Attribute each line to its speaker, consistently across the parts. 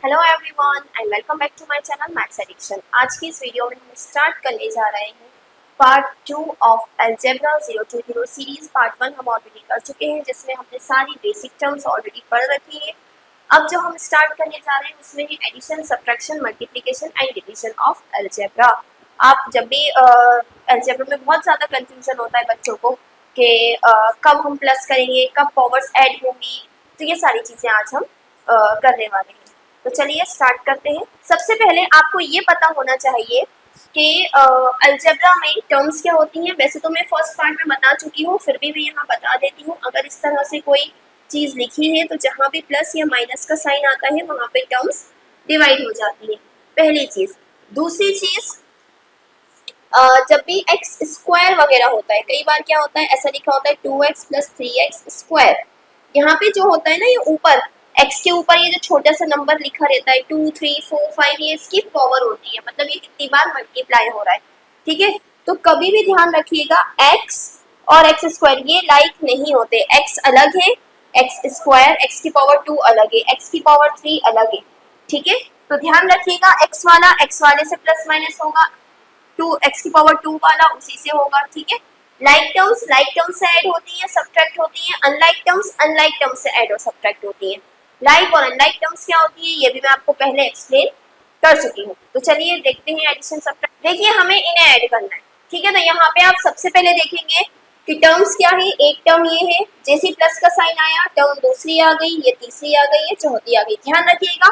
Speaker 1: Hello everyone and welcome back to my channel maths addiction. आज की इस video में हम स्टार्ट करने जा रहे हैं part 2 of algebra 0 to 0 series. Part 1 हम ऑलरेडी कर चुके हैं जिसमें हमने सारी बेसिक टर्म्स ऑलरेडी पढ़ रखी है। अब जो हम स्टार्ट करने जा रहे हैं उसमें है addition, subtraction, multiplication and division of algebra. आप जब भी अलजेब्रा में बहुत ज़्यादा कन्फ्यूजन होता है बच्चों को कि कब हम प्लस करेंगे, कब पावर्स ऐड होंगी, तो ये सारी चीज़ें आज हम करने वाले हैं। तो चलिए स्टार्ट करते हैं। सबसे पहले आपको ये पता होना चाहिए कि अलजेब्रा में टर्म्स क्या होती हैं। वैसे तो मैं फर्स्ट पार्ट में बता चुकी हूँ, फिर भी मैं यहाँ बता देती हूँ। अगर इस तरह से कोई चीज़ लिखी है तो जहाँ भी प्लस या माइनस का साइन आता है वहाँ पे टर्म्स डिवाइड हो जाती है, पहली चीज़। दूसरी चीज़, जब भी एक्स स्क्वायर वगैरह होता है, कई बार क्या होता है ऐसा लिखा होता है 2x + 3x स्क्वायर। यहाँ पे जो होता है ना, ये ऊपर x के ऊपर ये जो छोटा सा नंबर लिखा रहता है 2, 3, 4, 5, ये इसकी पावर होती है, मतलब ये कितनी बार मल्टीप्लाई हो रहा है। ठीक है, तो कभी भी ध्यान रखिएगा x और x स्क्वायर ये लाइक नहीं होते। x अलग है, x स्क्वायर, x की पावर 2 अलग है, x की पावर 3 अलग है। ठीक है, तो ध्यान रखिएगा x वाला x वाले से प्लस माइनस होगा, 2x की पावर 2 वाला उसी से होगा। ठीक है, लाइक टर्म्स से ऐड होती है, सब्ट्रैक्ट होती है। अनलाइक टर्म्स से ऐड और सब्ट्रैक्ट होती है। लाइक और अनलाइक टर्म्स क्या होती है ये भी मैं आपको पहले एक्सप्लेन कर चुकी हूँ। तो चलिए देखते हैं एडिशन सब्ट्रैक्ट। देखिए हमें इन्हें ऐड करना है। ठीक है, तो यहाँ पे आप सबसे पहले देखेंगे कि टर्म्स क्या है। एक टर्म ये है, जैसे प्लस का साइन आया टर्म दूसरी आ गई, ये तीसरी आ गई, ये चौथी आ गई। ध्यान रखिएगा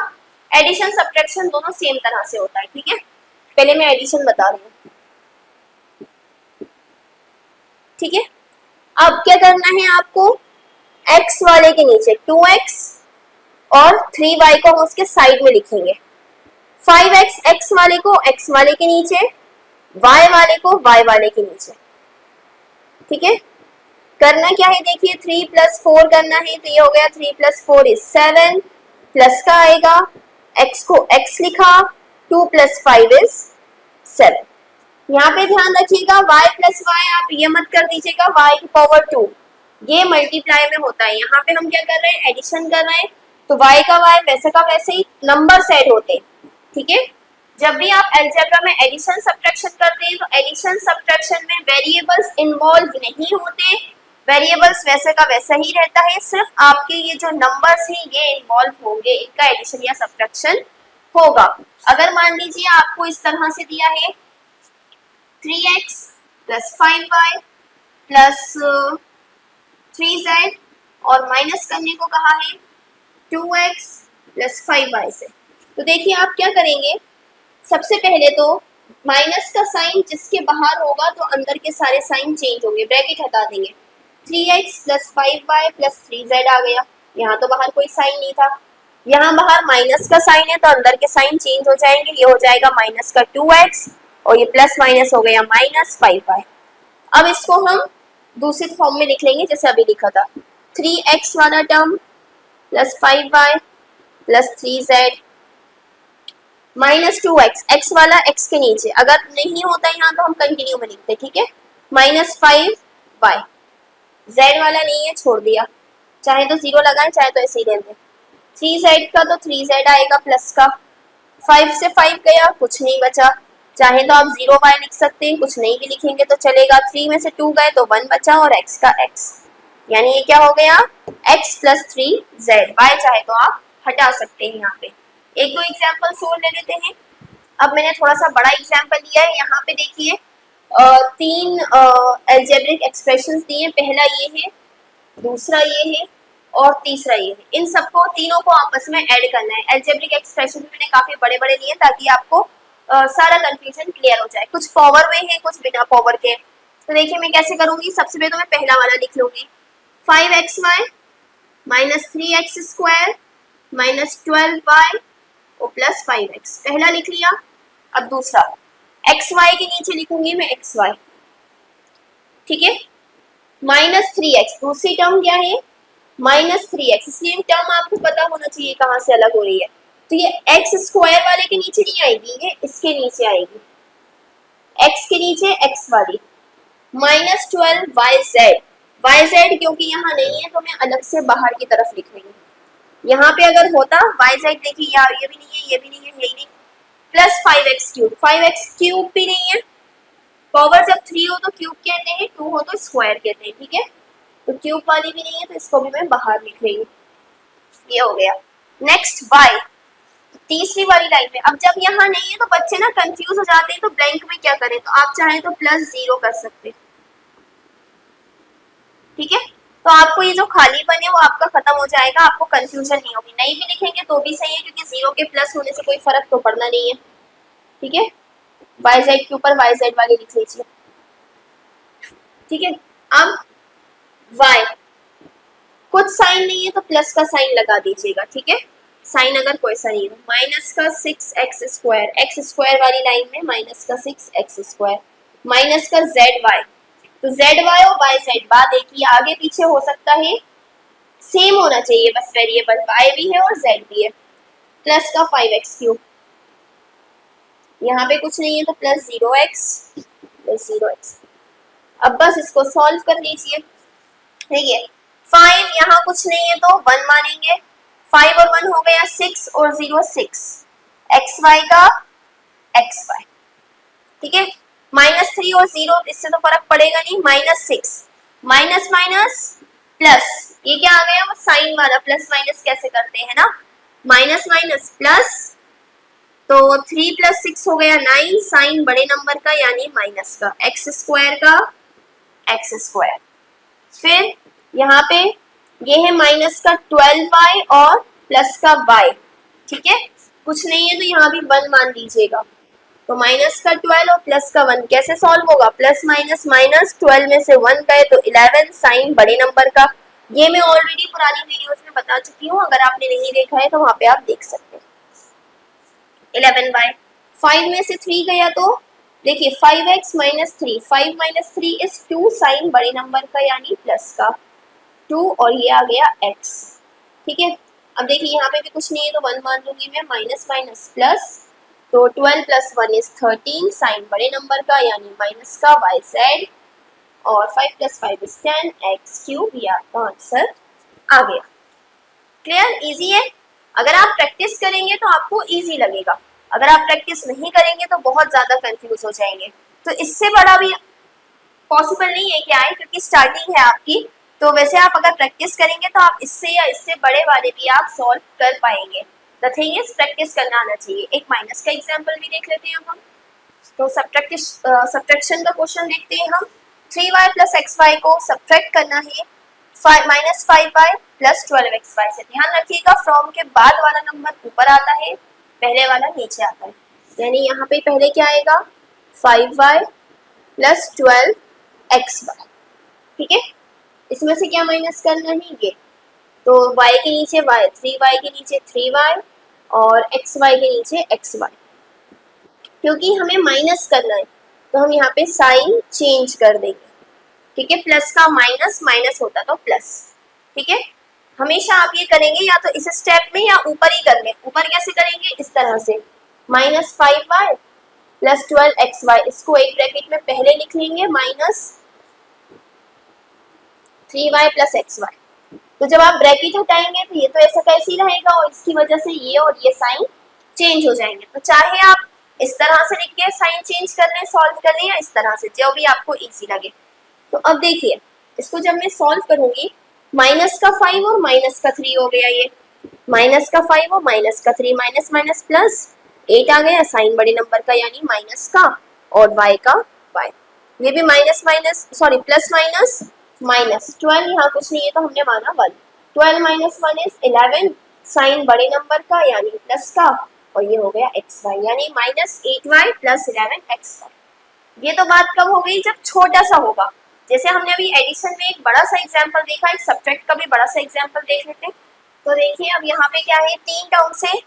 Speaker 1: एडिशन सब्ट्रैक्शन दोनों सेम तरह से होता है। ठीक है, पहले मैं एडिशन बता रही हूँ। ठीक है, अब क्या करना है आपको, x वाले के नीचे 2x और 3y को हम उसके साइड में लिखेंगे। 5x x वाले को x वाले के नीचे, y वाले को y वाले के नीचे। ठीक है, करना क्या है, देखिए 3 + 4 करना है, तो ये हो गया 3 + 4 = 7, प्लस का आएगा, x को x लिखा, 2 + 5 = 7। यहाँ पे ध्यान रखिएगा y + y आप ये मत कर दीजिएगा y की पावर 2, ये मल्टीप्लाई में होता है। यहाँ पे हम क्या कर रहे हैं, एडिशन कर रहे हैं, तो y का y वैसे का वैसे ही नंबर ऐड होते हैं। ठीक है, जब भी आप अलजेब्रा में एडिशन सब्ट्रैक्शन करते हैं तो एडिशन सब्ट्रैक्शन में वेरिएबल्स इन्वॉल्व नहीं होते, वेरिएबल्स वैसे का वैसा ही रहता है। सिर्फ आपके ये जो नंबर्स हैं ये इन्वॉल्व होंगे, इनका एडिशन या सब्ट्रैक्शन होगा। अगर मान लीजिए आपको इस तरह से दिया है 3x + 5y + 3z और माइनस करने को कहा है 2x + 5y से, तो देखिए आप क्या करेंगे। सबसे पहले तो माइनस का साइन जिसके बाहर होगा तो अंदर के सारे साइन चेंज होंगे, ब्रैकेट हटा देंगे। 3x + 5y + 3z आ गया, यहाँ तो बाहर कोई साइन नहीं था, यहाँ बाहर माइनस का साइन है तो अंदर के साइन चेंज हो जाएंगे। ये हो जाएगा माइनस का 2x और ये प्लस माइनस हो गया -5y। अब इसको हम दूसरे फॉर्म में लिख लेंगे जैसे अभी लिखा था, 3x वाला term + 5y + 3z -2x, x वाला x के नीचे, अगर नहीं होता यहाँ तो हम कंटिन्यू में लिखते। ठीक है, -5y, z वाला नहीं है छोड़ दिया, चाहे तो 0 लगाएं चाहे तो ऐसे ही रहने। 3z का तो 3z आएगा प्लस का, 5 से 5 गया कुछ नहीं बचा, चाहे तो आप 0y लिख सकते हैं, कुछ नहीं भी लिखेंगे तो चलेगा। 3 में से 2 गए तो 1 बचा और x का x, यानी ये क्या हो गया x + 3z। y चाहे तो आप हटा सकते हैं। यहाँ पे एक दो एग्जाम्पल और ले लेते हैं। अब मैंने थोड़ा सा बड़ा एग्जाम्पल लिया है। यहाँ पे देखिए 3 अलजेब्रिक एक्सप्रेशंस दिए, पहला ये है, दूसरा ये है और तीसरा ये है। इन सबको तीनों को आपस में ऐड करना है। अलजेब्रिक एक्सप्रेशन मैंने काफी बड़े बड़े लिए ताकि आपको सारा कंफ्यूजन क्लियर हो जाए। कुछ पावर में है, कुछ बिना पावर के। तो देखिए मैं कैसे करूंगी। सबसे पहले तो मैं पहला वाला लिख लूंगी, 5xy - 3x² -12y और +5x, पहला लिख लिया। अब दूसरा xy के नीचे लिखूंगी मैं xy। ठीक है, -3x, दूसरी टर्म क्या है -3x, इसलिए टर्म आपको पता होना चाहिए कहाँ से अलग हो रही है। तो ये x² वाले के नीचे नहीं आएगी, ये इसके नीचे आएगी, x के नीचे x वाली, -12yz, yz क्योंकि यहाँ नहीं है तो मैं अलग से बाहर की तरफ लिख रही हूँ। यहाँ पे अगर होता वाई जेड, देखिए यार ये भी नहीं है, ये भी नहीं है, यही नहीं, plus 5x cube, 5x cube भी नहीं है, पावर जब 3 हो तो क्यूब कहते हैं, 2 हो तो स्क्वायर कहते हैं, ठीक है। तो क्यूब वाली भी नहीं है, तो इसको भी मैं बाहर लिख रही हूँ, ये हो गया। नेक्स्ट y, तीसरी वाली लाइन में, अब जब यहाँ नहीं है तो बच्चे ना कंफ्यूज हो जाते हैं, तो ब्लैंक में क्या करें, तो आप चाहें तो +0 कर सकते हैं, ठीक है। तो आपको ये जो खालीपन है वो आपका खत्म हो जाएगा, आपको कंफ्यूजन नहीं होगी, नहीं भी लिखेंगे तो भी सही है, क्योंकि 0 के प्लस होने से कोई फर्क तो पड़ना नहीं है, ठीक है। वाई जेड के ऊपर वाई जेड वाली लिख लीजिए, ठीक है। अब y, कुछ साइन नहीं है तो प्लस का साइन लगा दीजिएगा, ठीक है। साइन अगर कोई सा नहीं है, माइनस का 6x² एक्स स्क्वायर वाली लाइन में माइनस का 6x², माइनस का zy, तो zy और yz बात एक ही, आगे पीछे हो सकता है, सेम होना चाहिए बस, वेरिएबल y भी है और z भी है, प्लस का 5x3, यहाँ पे कुछ नहीं है तो +0x। अब बस इसको सॉल्व कर लीजिए, ठीक है। 5 यहाँ कुछ नहीं है तो 1 मानेंगे, 5 और 1 हो गया 6 और 0 6, xy का xy, ठीक है। -3 और 0 इससे तो फर्क पड़ेगा नहीं, -6 माइनस माइनस प्लस, ये क्या आ गया, वो साइन वाला, प्लस माइनस कैसे करते हैं ना, माइनस माइनस प्लस, तो 3 + 6 हो गया 9, साइन बड़े नंबर का यानी माइनस का, x² का x², फिर यहाँ पे ये है माइनस का 12y और प्लस का y, ठीक है। कुछ नहीं है तो यहाँ भी 1 मान लीजिएगा, तो माइनस का 12 और प्लस का 1 कैसे सॉल्व होगा, प्लस माइनस माइनस, 12 में से 1 गए तो 11, साइन बड़े नंबर का, ये मैं ऑलरेडी पुरानी वीडियोस में बता चुकी हूँ, अगर आपने नहीं देखा है तो वहाँ पे आप देख सकते हैं। 11/, 5 में से 3 गया तो देखिए 5x - 3, 5 - 3 इज 2, साइन बड़े नंबर का यानी प्लस का 2, और ये आ गया x, ठीक है। अब देखिए यहाँ पे भी कुछ नहीं है तो 1 मान लूंगी मैं, माइनस माइनस प्लस, तो 12 + 1 इज 13, साइन बड़े नंबर का यानी माइनस का yz, और 5 + 5 इज 10, x3, ये आपका आंसर आ गया। क्लियर, इजी है। अगर आप प्रैक्टिस करेंगे तो आपको इजी लगेगा, अगर आप प्रैक्टिस नहीं करेंगे तो बहुत ज्यादा कंफ्यूज हो जाएंगे। तो इससे बड़ा भी पॉसिबल नहीं है कि आए, क्योंकि स्टार्टिंग है आपकी, तो वैसे आप अगर प्रैक्टिस करेंगे तो आप इससे या इससे बड़े वाले भी आप सॉल्व कर पाएंगे। द थिंग इज प्रैक्टिस करना आना चाहिए। एक माइनस का एग्जांपल भी देख लेते हैं हम, तो सब्ट्रैक्शन का क्वेश्चन देखते हैं हम। 3y + xy को सब्ट्रैक्ट करना है -5y + 12xy से। ध्यान रखिएगा फ्रॉम के बाद वाला नंबर ऊपर आता है, पहले वाला नीचे आता है, यानी यहाँ पे पहले क्या आएगा 5y + 12xy, ठीक है। इसमें से क्या माइनस करना है, ये तो y के नीचे y, 3y के नीचे 3y और xy के नीचे xy, क्योंकि हमें माइनस करना है तो हम यहाँ पे साइन चेंज कर देंगे, ठीक है। प्लस का माइनस, माइनस होता तो प्लस, ठीक है। हमेशा आप ये करेंगे या तो इस स्टेप में या ऊपर ही कर लें। ऊपर कैसे करेंगे, इस तरह से -5y + 12xy, इसको एक ब्रैकेट में पहले लिख लेंगे -3y + xy। तो जब आप ब्रैकेट हटाएंगे तो ये तो ऐसा कैसे ही रहेगा, और इसकी वजह से ये और ये साइन चेंज हो जाएंगे। तो चाहे आप इस तरह से लिख के साइन चेंज कर लें, सॉल्व कर लें, या इस तरह से, जो भी आपको इजी लगे। तो अब देखिए इसको जब मैं सॉल्व करूंगी, -5 और -3 हो गया, ये -5 और -3, माइनस माइनस प्लस 8 आ गया, साइन बड़े नंबर का यानी माइनस का, और y का y, ये भी minus minus sorry plus minus minus, 12 यहाँ कुछ नहीं है तो हमने माना 1, 12 - 1 इज 11, साइन बड़े नंबर का यानी प्लस का, और ये हो गया xy, यानी -8y + 11xy। ये तो बात कब हो गई, जब छोटा सा होगा। जैसे हमने अभी एडिशन में एक बड़ा सा एग्जाम्पल देखा, एक सब्ट्रैक्ट का भी बड़ा सा एग्जाम्पल देख लेते हैं। तो देखिए अब यहाँ पे क्या है, 3 टर्म से,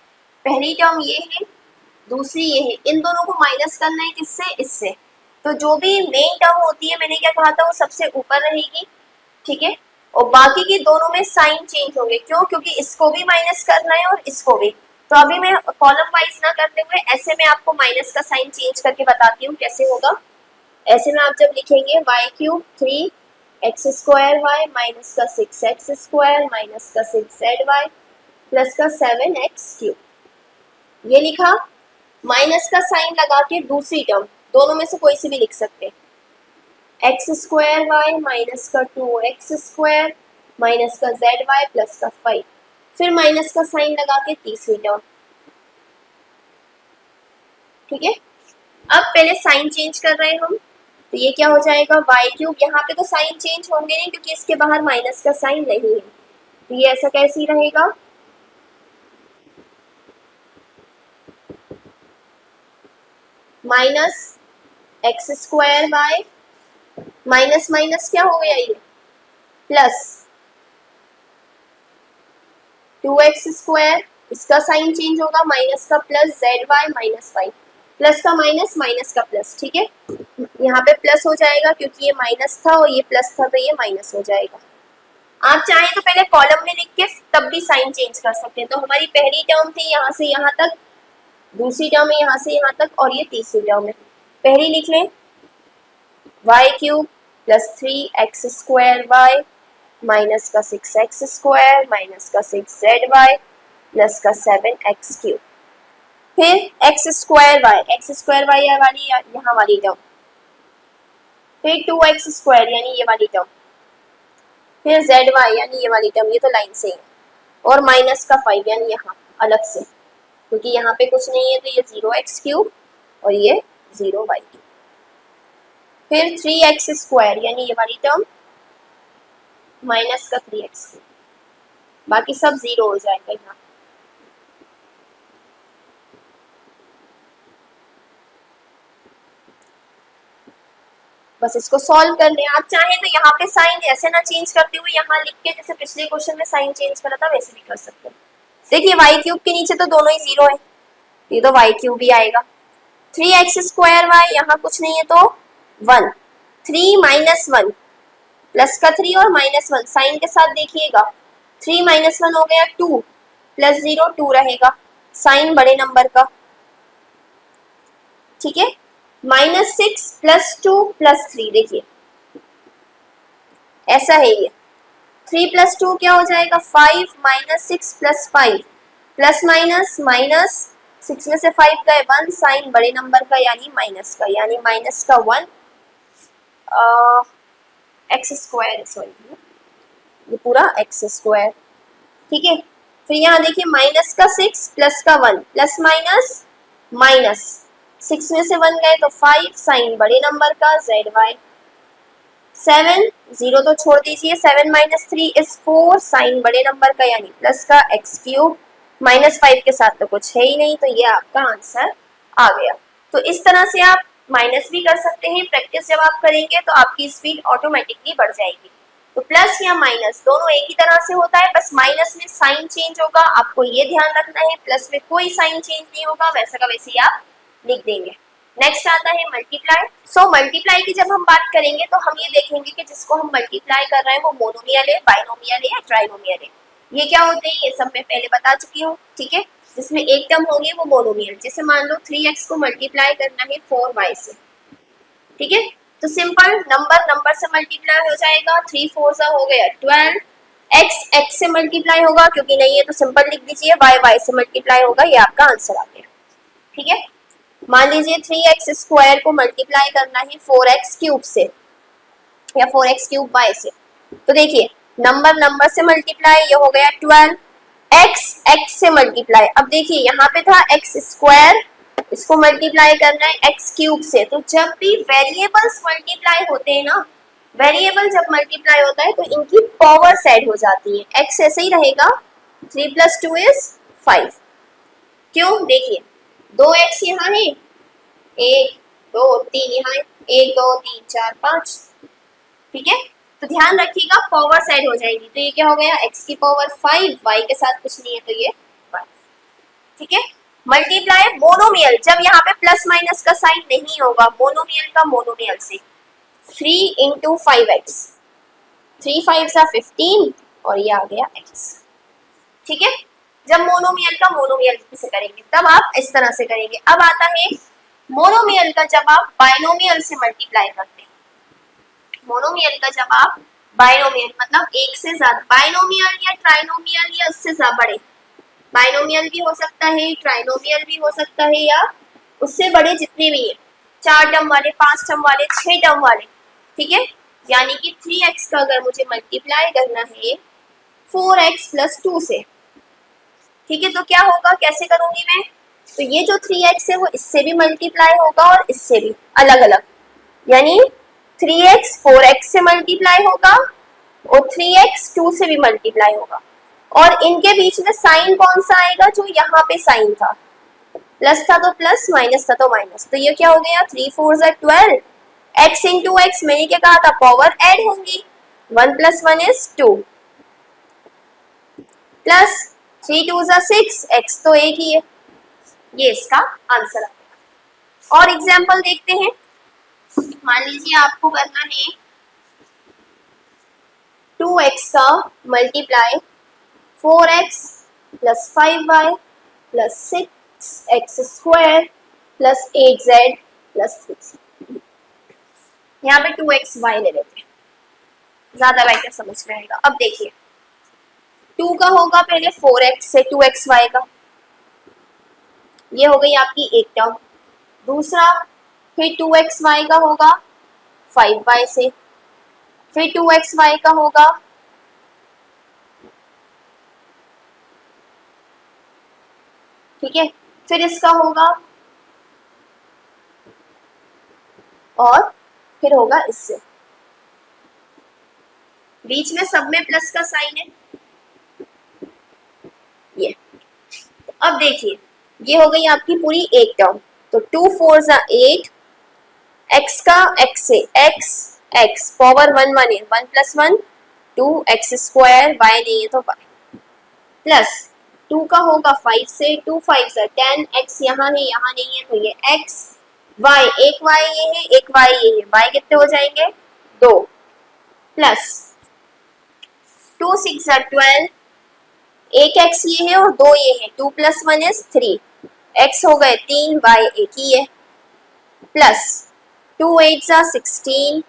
Speaker 1: पहली टर्म ये है, दूसरी ये है, इन दोनों को माइनस करना है, किससे, इससे। तो जो भी मेन टर्म होती है, मैंने क्या कहा था, वो सबसे ऊपर रहेगी, ठीक है, और बाकी के दोनों में साइन चेंज होंगे। क्यों, क्योंकि इसको भी माइनस करना है और इसको भी। तो अभी मैं कॉलम वाइज ना करते हुए ऐसे में आपको माइनस का साइन चेंज करके बताती हूँ कैसे होगा। ऐसे में आप जब लिखेंगे y³ 3x² y - का 6x² - का 6zy, प्लस का 7x3 ये लिखा। माइनस का साइन लगा के दूसरी टर्म दोनों में से कोई सी भी लिख सकते हैं, x² माइनस का 2x² माइनस का zy प्लस का 5, फिर माइनस का साइन लगा के तीसरी टर्म। ठीक है, अब पहले साइन चेंज कर रहे हैं हम, तो ये क्या हो जाएगा y3। यहाँ पे तो साइन चेंज होंगे नहीं क्योंकि इसके बाहर माइनस का साइन नहीं है, तो ये ऐसा कैसे ही रहेगा, माइनस x² माइनस माइनस क्या हो गया ये प्लस 2x², इसका साइन चेंज होगा माइनस का प्लस zy माइनस 5, प्लस का माइनस माइनस का प्लस। ठीक है, यहाँ पे प्लस हो जाएगा क्योंकि ये माइनस था और ये प्लस था, तो ये माइनस हो जाएगा। आप चाहें तो पहले कॉलम में लिख के तब भी साइन चेंज कर सकते हैं। तो हमारी पहली टर्म थी यहाँ से यहाँ तक, दूसरी टर्म है यहाँ से यहाँ तक, और ये तीसरी टर्म है। पहली लिख लें y³ प्लस 3x² माइनस का 6x² माइनस का 6zy प्लस का 7x3, फिर x² वाली यहाँ वाली टर्म, फिर 2x² यानी ये वाली टर्म, फिर zy यानी ये वाली टर्म, ये तो लाइन से है, और माइनस का 5 यानी यहाँ अलग से, क्योंकि यहाँ पे कुछ नहीं है तो ये 0x³ और ये 0y3, फिर 3x² यानी ये वाली टर्म माइनस का 3x3, बाकी सब 0 हो जाएगा यहाँ। बस इसको सॉल्व कर लें। आप चाहें तो यहाँ पे साइन ऐसे ना चेंज करते हुए यहाँ लिख के जैसे पिछले क्वेश्चन में साइन चेंज करा था वैसे भी कर सकते हैं। देखिए y³ के नीचे तो दोनों ही 0 है, ये तो y³ भी आएगा। 3x² यहाँ कुछ नहीं है तो 1, 3 माइनस 1 प्लस का 3 और माइनस 1 साइन के साथ देखिएगा, 3 माइनस 1 हो गया 2 प्लस 0 2 रहेगा, साइन बड़े नंबर का। ठीक है, माइनस 6 प्लस 2 प्लस 3, देखिए ऐसा है ये, 3 प्लस 2 क्या हो जाएगा 5 minus 6 plus 5, plus minus minus 6 में से 5 गए 1, साइन बड़े नंबर का यानी माइनस का, यानी माइनस का 1 x², सॉरी ये पूरा x²। ठीक है, फिर यहाँ देखिए माइनस का 6 प्लस का 1 प्लस माइनस माइनस 6 में से 1 गए तो 5, साइन बड़े नंबर का zy। 7 0 तो छोड़ दीजिए, 7 माइनस 3 इज 4, साइन बड़े नंबर का यानी प्लस का x³ माइनस 5 के साथ तो कुछ है ही नहीं, तो ये आपका आंसर आ गया। तो इस तरह से आप माइनस भी कर सकते हैं, प्रैक्टिस जब आप करेंगे तो आपकी स्पीड ऑटोमेटिकली बढ़ जाएगी। तो प्लस या माइनस दोनों एक ही तरह से होता है, बस माइनस में साइन चेंज होगा, आपको ये ध्यान रखना है। प्लस में कोई साइन चेंज नहीं होगा, वैसा का वैसे ही आप लिख देंगे। नेक्स्ट आता है मल्टीप्लाई। सो मल्टीप्लाई की जब हम बात करेंगे तो हम ये देखेंगे कि जिसको हम मल्टीप्लाई कर रहे हैं वो मोनोमियल है, बाइनोमियल है या ट्राइनोमियल है। ये क्या होते हैं ये सब मैं पहले बता चुकी हूँ। ठीक है, जिसमें एक टर्म होगी वो मोनोमियल, जैसे मान लो 3x को मल्टीप्लाई करना है 4y से। ठीक है, तो सिंपल नंबर से मल्टीप्लाई हो जाएगा, 3 4 सा हो गया 12, x से मल्टीप्लाई होगा क्योंकि नहीं है तो सिंपल लिख दीजिए, y से मल्टीप्लाई होगा, ये आपका आंसर आ गया। ठीक है, मान लीजिए 3x² को मल्टीप्लाई करना है 4x³ से या 4x³ y से, तो देखिए नंबर से मल्टीप्लाई, ये हो गया 12, x से मल्टीप्लाई। अब देखिए यहाँ पे था x², इसको मल्टीप्लाई करना है x³ से। तो जब भी वेरिएबल्स मल्टीप्लाई होते हैं ना, वेरिएबल जब मल्टीप्लाई होता है तो इनकी पावर्स ऐड हो जाती है। x ऐसे ही रहेगा, 3 + 2 = 5। क्यों, देखिए 2x यहाँ है, 1 2 3 यहाँ है, 1 2 3 4 5। ठीक है, तो ध्यान रखिएगा पावर्स ऐड हो जाएगी। तो ये क्या हो गया x की पावर 5, y के साथ कुछ नहीं है तो ये 5। ठीक है, मल्टीप्लाई मोनोमियल, जब यहाँ पे प्लस माइनस का साइन नहीं होगा, मोनोमियल का मोनोमियल से 3 × 5x, 3 5 = 15 और ये आ गया x। ठीक है, जब मोनोमियल का मोनोमियल से करेंगे तब आप इस तरह से करेंगे। अब आता है मोनोमियल का, जब आप बाइनोमियल से मल्टीप्लाई करते हैं। मोनोमियल का जब आप बाइनोमियल मतलब एक से ज्यादा, बाइनोमियल या ट्राइनोमियल या उससे ज्यादा बड़े, बाइनोमियल भी हो सकता है, ट्राइनोमियल भी हो सकता है, या उससे बड़े जितने भी हैं, 4 टर्म वाले, 5 टर्म वाले, 6 टर्म वाले, ठीक है। यानी कि 3x का अगर मुझे मल्टीप्लाई करना है 4x प्लस 2 से, ठीक है, तो क्या होगा, कैसे करूंगी मैं, तो ये जो 3x है वो इससे भी मल्टीप्लाई होगा और इससे भी अलग अलग, यानी 3x 4x से मल्टीप्लाई होगा और 3x 2 से भी मल्टीप्लाई होगा, और इनके बीच में साइन कौन सा आएगा, जो यहाँ पे साइन था, प्लस था तो प्लस, माइनस था तो माइनस, तो ये क्या हो गया, 3 4 12, x इंटू एक्स, मैंने क्या कहा था, पावर ऐड होंगी, 1 + 1 = 2, प्लस 3 2 6, x तो एक ही है, ये इसका आंसर आएगा। और एग्जाम्पल देखते हैं, मान लीजिए आपको करना है 2x का multiply 4x plus 5y plus 6x² plus 8z plus 3। यहाँ पे 2xy ले लेते हैं, ज्यादा बेटर समझ में आएगा। अब देखिए 2 का होगा पहले 4x से 2xy का, ये हो गई आपकी एक टर्म। दूसरा फिर 2xy का होगा 5y से, फिर 2xy का होगा ठीक है, फिर इसका होगा और फिर होगा इससे, बीच में सब में प्लस का साइन है ये। तो अब देखिए ये हो गई आपकी पूरी एक टर्म, तो 2 4 8, x का x से x, x पावर 1 1 है, 1 + 1 2 x², y नहीं है तो y, प्लस 2 का होगा 5 से, 2 5 10, x यहाँ है यहाँ नहीं है तो ये x, y एक y ये है, एक y ये है, y कितने हो जाएंगे 2, प्लस 2 6 12, एक x ये है और 2 ये है, 2 + 1 = 3, x हो गए 3, y एक ही है, प्लस 2 8 16,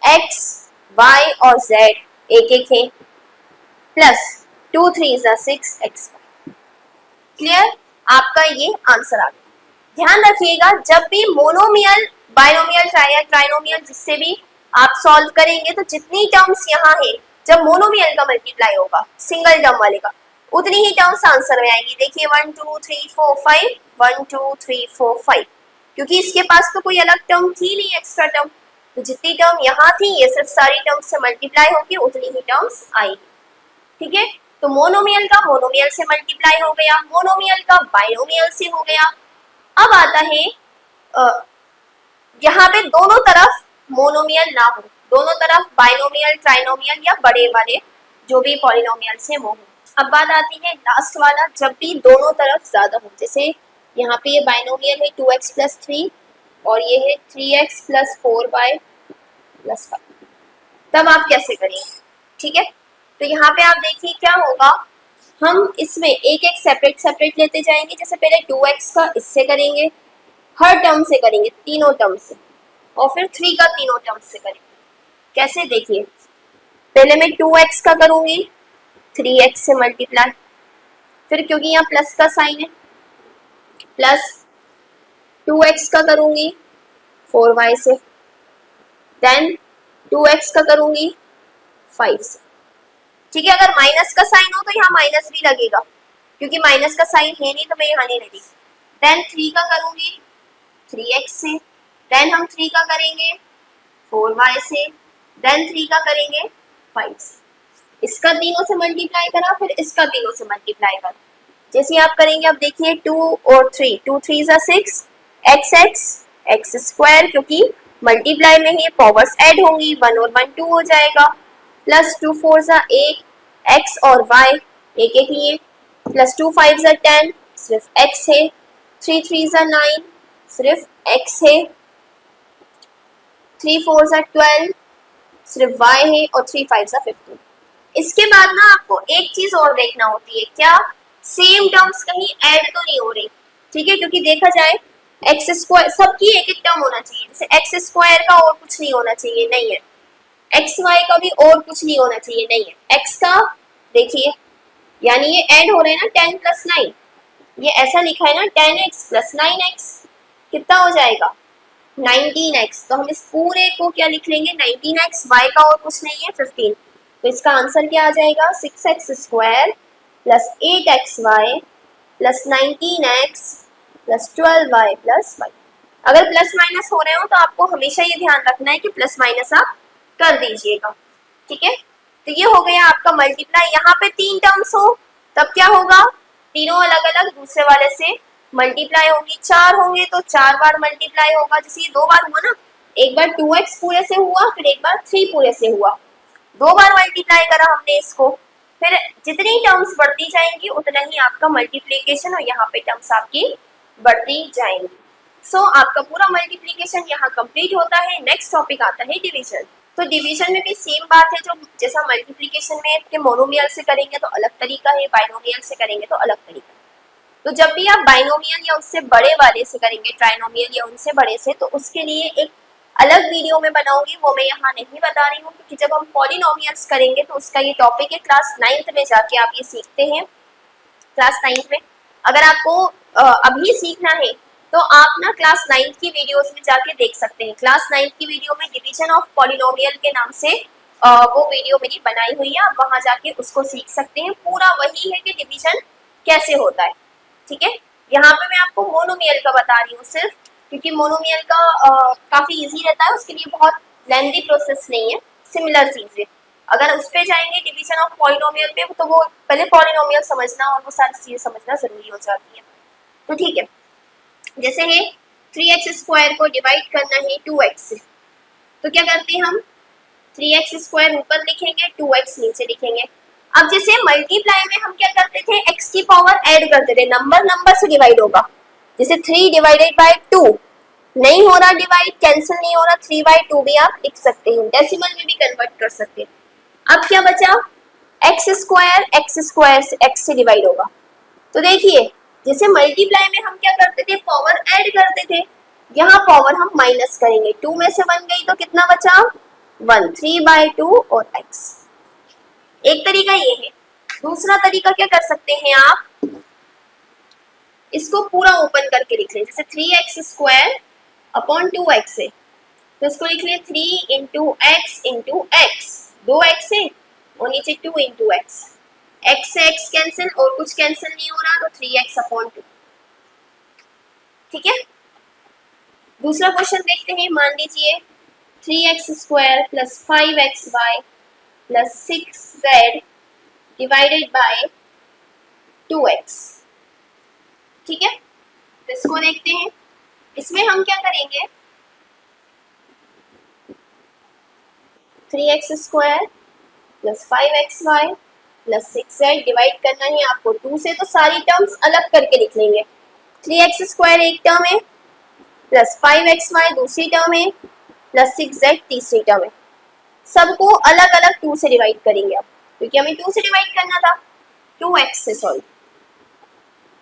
Speaker 1: x y और z एक एक है, प्लस 2 3 6 x। क्लियर, आपका ये आंसर आ गया। ध्यान रखिएगा जब भी मोनोमियल, बाइनोमियल, ट्राइनोमियल जिससे भी आप सॉल्व करेंगे तो जितनी टर्म्स यहाँ है, जब मोनोमियल का मल्टीप्लाई होगा सिंगल टर्म वाले का, उतनी ही टर्म्स आंसर में आएंगी। देखिए 1 2 3 4 5, 1 2 3 4 5, क्योंकि इसके पास तो कोई अलग टर्म थी नहीं, एक्स्ट्रा टर्म, तो जितनी टर्म यहाँ थी ये सिर्फ सारी टर्म्स से मल्टीप्लाई होगी, उतनी ही टर्म्स आएगी, ठीक है। तो मोनोमियल का मोनोमियल से मल्टीप्लाई हो गया, मोनोमियल का बाइनोमियल से हो गया। अब आता है यहाँ पे दोनों तरफ मोनोमियल ना हो, दोनों तरफ बाइनोमियल, ट्राइनोमियल या बड़े वाले जो भी पॉलिनोमियल से वो हो। अब बात आती है लास्ट वाला, जब भी दोनों तरफ ज्यादा हो, जैसे यहाँ पे ये बाइनोमियल है 2x + 3 और ये है 3x + 4y + 5, तब आप कैसे करेंगे, ठीक है। तो यहाँ पे आप देखिए क्या होगा, हम इसमें एक एक सेपरेट लेते जाएंगे। जैसे पहले 2x का इससे करेंगे, हर टर्म से करेंगे, तीनों टर्म से, और फिर 3 का तीनों टर्म से करेंगे। कैसे, देखिए पहले मैं 2x का करूंगी 3x से मल्टीप्लाई, फिर क्योंकि यहाँ प्लस का साइन है प्लस 2x का करूंगी 4y से, देन 2x का करूंगी 5 से, ठीक है। अगर माइनस का साइन हो तो यहाँ माइनस भी लगेगा, क्योंकि माइनस का साइन है नहीं तो मैं यहाँ नहीं लगी। देन 3 का करूंगी 3x से, देन हम 3 का करेंगे 4y से, देन 3 का करेंगे 5 से। इसका तीनों से मल्टीप्लाई करा, फिर इसका तीनों से मल्टीप्लाई करा। जैसे आप करेंगे, अब देखिए 2 और 3, 2 3 6, x² क्योंकि मल्टीप्लाई में ही पावर्स ऐड होंगी, 1 और 1 2 हो जाएगा, प्लस 2 4 8, x और y एक एक लिए, प्लस 2 5 10, सिर्फ x है, 3 3 9, सिर्फ x है, 3 4 12, सिर्फ y है, और 3 5 15। इसके बाद ना आपको एक चीज और देखना होती है, क्या सेम टर्म्स कहीं ऐड तो नहीं हो रही, ठीक है, क्योंकि देखा जाए x² सबकी एक एक टर्म होना चाहिए, जैसे x² का और कुछ नहीं होना चाहिए, नहीं है, xy का भी और कुछ नहीं होना चाहिए, नहीं है, x का देखिए यानी ये ऐड हो रहे हैं ना 10 प्लस 9, ये ऐसा लिखा है ना 10x प्लस 9x, कितना हो जाएगा 19x। तो हम इस पूरे को क्या लिख लेंगे 19x, y का और कुछ नहीं है 15, तो इसका आंसर क्या आ जाएगा 6x square plus 8xy plus 19x plus 12y plus y। अगर प्लस माइनस हो रहे हो तो आपको हमेशा ये ध्यान रखना है कि प्लस माइनस आप कर दीजिएगा, ठीक है। तो ये हो गया आपका मल्टीप्लाई। यहाँ पे 3 टर्म्स हो तब क्या होगा, तीनों अलग अलग दूसरे वाले से मल्टीप्लाई होंगी। 4 होंगे तो 4 बार मल्टीप्लाई होगा, जैसे ये 2 बार हुआ ना, एक बार 2x पूरे से हुआ, फिर एक बार 3 पूरे से हुआ, 2 बार मल्टीप्लाई करा हमने इसको। फिर जितनी टर्म्स बढ़ती जाएंगी उतना ही आपका मल्टीप्लीकेशन और यहाँ पे टर्म्स आपकी बढ़ती जाएंगी। सो आपका पूरा मल्टीप्लीकेशन यहाँ कंप्लीट होता है। नेक्स्ट टॉपिक आता है डिवीजन। तो डिवीजन में भी सेम बात है, जो जैसा मल्टीप्लीकेशन में के मोनोमियल से करेंगे तो अलग तरीका है, बाइनोमियल से करेंगे तो अलग तरीका है। तो जब भी आप बाइनोमियल या उससे बड़े वाले से करेंगे, ट्राइनोमियल या उनसे बड़े से, तो उसके लिए एक अलग वीडियो में बनाऊंगी, वो मैं यहाँ नहीं बता रही हूँ, क्योंकि जब हम पॉलिनोमियल्स करेंगे तो उसका ये टॉपिक है, क्लास 9th में जाके आप ये सीखते हैं। क्लास 9th में अगर आपको अभी सीखना है तो आप ना क्लास 9th की वीडियोस में जाके देख सकते हैं। क्लास 9th की वीडियो में डिवीजन ऑफ पॉलिनोमियल के नाम से वो वीडियो मेरी बनाई हुई है, आप वहां जाके उसको सीख सकते हैं। पूरा वही है कि डिवीजन कैसे होता है, ठीक है। यहाँ पे मैं आपको मोनोमियल का बता रही हूँ सिर्फ, क्योंकि मोनोमियल का काफी इजी रहता है, उसके लिए बहुत लेंथी प्रोसेस नहीं है, सिमिलर चीजें। अगर उस पे जाएंगे डिवीजन ऑफ पॉलिनोमियल पे, तो वो पहले पॉलिनोमियल समझना और वो सारी चीजें समझना जरूरी हो जाती है। तो ठीक है, जैसे है 3x स्क्वायर को डिवाइड करना है 2x से, तो क्या करते हैं हम 3x स्क्वायर ऊपर लिखेंगे, 2x नीचे लिखेंगे। अब जैसे मल्टीप्लाई में हम क्या करते थे, x की पावर ऐड करते थे, नंबर नंबर से डिवाइड होगा। जैसे 3 डिवाइडेड बाय 2 नहीं हो रहा डिवाइड, कैंसिल नहीं हो रहा, 3/2 भी आप लिख सकते हैं, डेसिमल में भी कन्वर्ट कर सकते हैं। अब क्या बचा, x स्क्वायर से x से डिवाइड होगा। तो देखिए जैसे मल्टीप्लाई में हम क्या करते थे, पावर ऐड करते थे, यहाँ पावर हम माइनस करेंगे, 2 में से 1 गई तो कितना बचा 1, 3/2 और x। एक तरीका ये है। दूसरा तरीका क्या कर सकते हैं आप, इसको पूरा ओपन करके लिख लें, जैसे 3x स्क्वायर अपॉन 2x है, तो इसको लिख लें 3 इंटू x, 2x है और नीचे 2 इंटू x से x कैंसिल और कुछ कैंसिल नहीं हो रहा, तो 3x अपॉन 2, ठीक है। दूसरा क्वेश्चन देखते हैं। मान लीजिए 3x square plus 5xy plus 6z divided by 2x, ठीक है। तो इसको देखते हैं, इसमें हम क्या करेंगे, 3x square plus 5xy plus 6z divide करना है आपको 2 से, तो सारी टर्म्स अलग करके लिख लेंगे। 3x स्क्वायर एक टर्म है, प्लस 5xy दूसरी टर्म है, प्लस 6z तीसरी टर्म है। सबको अलग अलग 2 से डिवाइड करेंगे अब, क्योंकि हमें 2 से डिवाइड करना था, 2x से, सॉरी,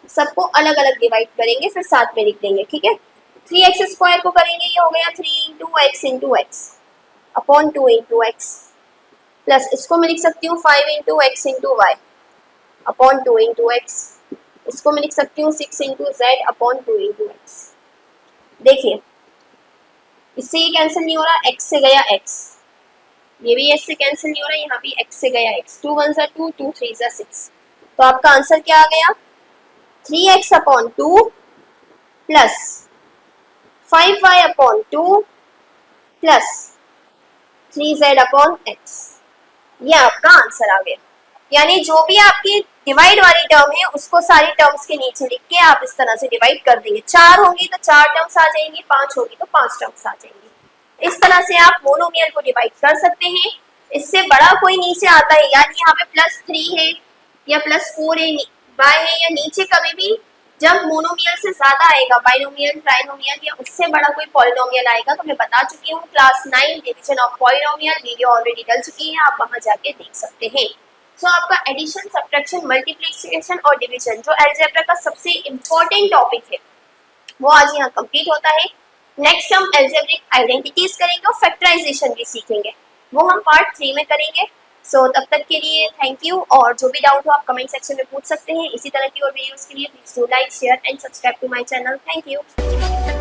Speaker 1: सबको अलग अलग डिवाइड करेंगे, फिर साथ में लिख देंगे, ठीक है। 3x स्क्वायर को करेंगे, ये हो गया 3 into x upon 2 into x, plus इसको मैं लिख सकती हूँ 5 into x into y upon 2 into x, इसको मैं लिख सकती हूँ 6 into z upon 2 into x। देखिए इससे ये कैंसिल नहीं हो रहा, x से गया x, ये भी s से कैंसिल नहीं हो रहा, यहाँ भी x से गया x, 2 1 ज़ा 2, 2 3 ज़ा 6, तो आपका आंसर क्या आ गया 3x upon 2 plus 5y upon 2 plus 3z upon x, ये आपका आंसर आ गया। यानी जो भी आपकी डिवाइड वाली टर्म है उसको सारी टर्म्स के नीचे लिख के आप इस तरह से डिवाइड कर देंगे। 4 होंगी तो 4 टर्म्स आ जाएंगी, 5 होगी तो 5 टर्म्स आ जाएंगी। इस तरह से आप मोनोमियल को डिवाइड कर सकते हैं। इससे बड़ा कोई नीचे आता है, यानी यहाँ पे +3 है या +4 है, y है, या नीचे कभी भी जब मोनोमियल से ज्यादा आएगा, बाइनोमियल, ट्राइनोमियल या उससे बड़ा कोई पॉलिनोमियल आएगा, तो मैं बता चुकी हूँ class 9 division of polynomial video already डल चुकी है, आप वहां जाके देख सकते हैं। सो आपका एडिशन, सब्ट्रैक्शन, मल्टीप्लिकेशन और डिवीजन जो अलजेब्रा का सबसे इम्पोर्टेंट टॉपिक है वो आज यहाँ कंप्लीट होता है। नेक्स्ट हम अलजेब्रिक आइडेंटिटीज करेंगे और फैक्टराइजेशन भी सीखेंगे, वो हम पार्ट 3 में करेंगे। सो तब तक के लिए थैंक यू, और जो भी डाउट हो आप कमेंट सेक्शन में पूछ सकते हैं। इसी तरह की और वीडियोस के लिए please do like, share and subscribe to my channel. Thank you.